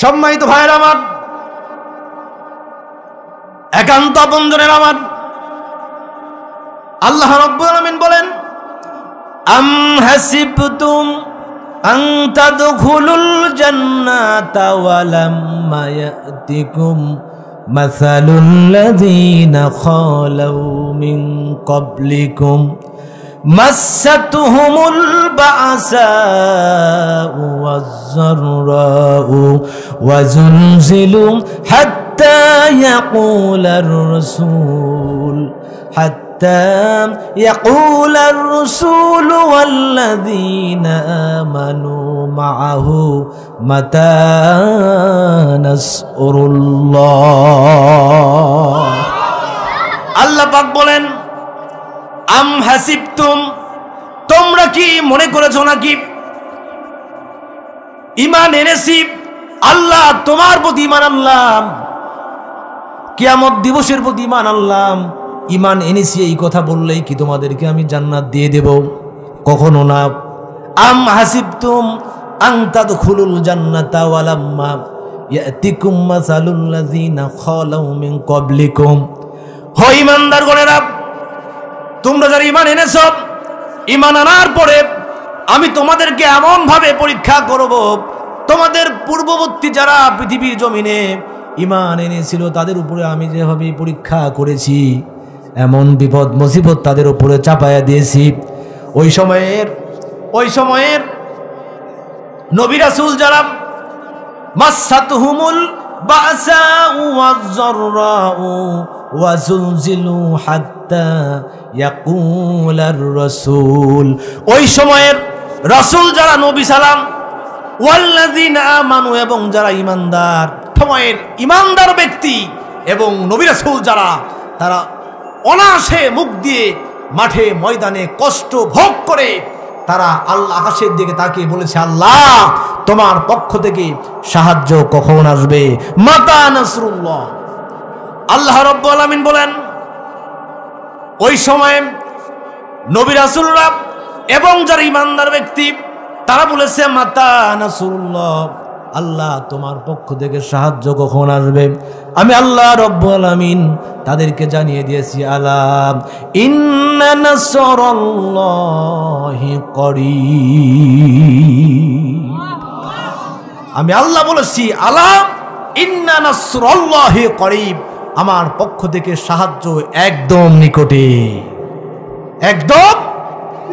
সম্মানিত ভাইরা আমার, একান্ত আপনজনের আমার, আল্লাহ রাব্বুল আলামিন বলেন, আম হাসিবতুম আন তাদখুলুল জান্নাতা ওয়া লাম্মা ইয়াতিকুম মাসালুল লাযীনা খালাউ মিন ক্বাবলিকুম মাসাতুহুমুল বা'সাউ ওয়াজ-যাররাউ ওয়া যুলজিলু হাত্তা ইয়াকুলার রাসূল يقول الرسول والذين آمنوا معه متى نصر الله আল্লাহ পাক বলেন, আম হাসিবতুম, তোমরা কি মনে করেছো নাকি ঈমান এনেছি, আল্লাহ তোমার প্রতি ঈমান আনলাম, কিয়ামত দিবসের প্রতি ঈমান আনলাম, ঈমান এনেছি এই কথা বললেই কি তোমাদেরকে আমি জান্নাত দিয়ে দেব? কখনো না। আম হাসিবতুম আন তাদখুলুল জান্নাতা ওয়া লাম্মা ইয়াতিকুম মাসালুল লাযীনা খালাউ মিন ক্বাবলিকুম। হে ঈমানদারগণেরা, তোমরা যারা ঈমান এনেছো, ঈমান আনার পরে আমি তোমাদেরকে এমন ভাবে পরীক্ষা করব, তোমাদের পূর্ববর্তী যারা পৃথিবীর জমিনে ঈমান এনেছিল তাদের উপরে আমি যেভাবে পরীক্ষা করেছি, এমন বিপদ মুসিবত তাদের উপরে চাপায়া দিয়েছি। ওই সময়ের নবী রাসূল যারা মাসাতুহুমুল বাসাউ ওয়াজ-যাররাউ ওয়া যুলজিলু হাত্তা ইয়াকুলার রাসূল, ওই সময়ের রাসূল যারা নবী সালাম ওয়াল্লাযিনা আমানু, এবং যারা ঈমানদার, সময়ের ঈমানদার ব্যক্তি এবং নবী রাসূল যারা, তারা অনায়াসে মুখ দিয়ে মাঠে ময়দানে কষ্ট ভোগ করে তারা আল্লাহ আকাশের দিকে তাকিয়ে বলেছে, আল্লাহ তোমার পক্ষ থেকে সাহায্য কখন আসবে? মাতা নাসরুল্লাহ। আল্লাহ রাব্বুল আলামিন বলেন, ওই সময় নবী রাসূলরা এবং যারা ঈমানদার ব্যক্তি তারা বলেছে, মাতা নাসরুল্লাহ, আল্লাহ তোমার পক্ষ থেকে সাহায্য কখন আসবে? আমি আল্লাহ রাব্বুল আলামিন তাদেরকে জানিয়ে দিয়েছি, আলা ইন্না নাসরাল্লাহি করিব। আমি আল্লাহ বলেছি, আলা ইন্না নাসরাল্লাহি করিব, আমার পক্ষ থেকে সাহায্য একদম নিকটে, একদম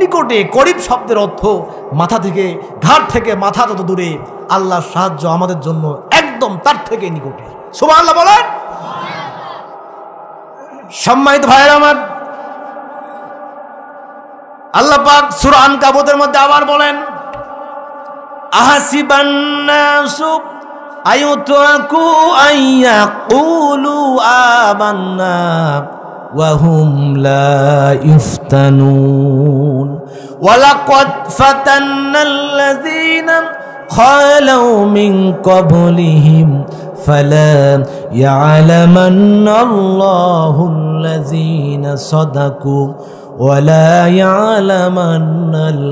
নিকটে। করিব শব্দের অর্থ মাথা থেকে, ঘাট থেকে মাথা যত দূরে, আল্লাহর সাহায্য আমাদের জন্য একদম তার থেকে নিকটে। সুবহানাল্লাহ বলেন। সম্মানিত ভাইয়েরা আমার, আল্লাহ পাক সূরা আনকাবুতের মধ্যে আবার বলেন, আহাসিবান নাসু আয়ুতরাকু আইয়াকুলু আমান্না ওয়া হুম লা ইফতানুন ওয়ালাকাদ ফাতান্নাল্লাযীনা খালাউ মিন ক্বাবলিহিম ফালা ইয়ালামান্নাল্লাহুল্লাযীনা সাদাকু ওয়া লা ইয়ালামান্নাল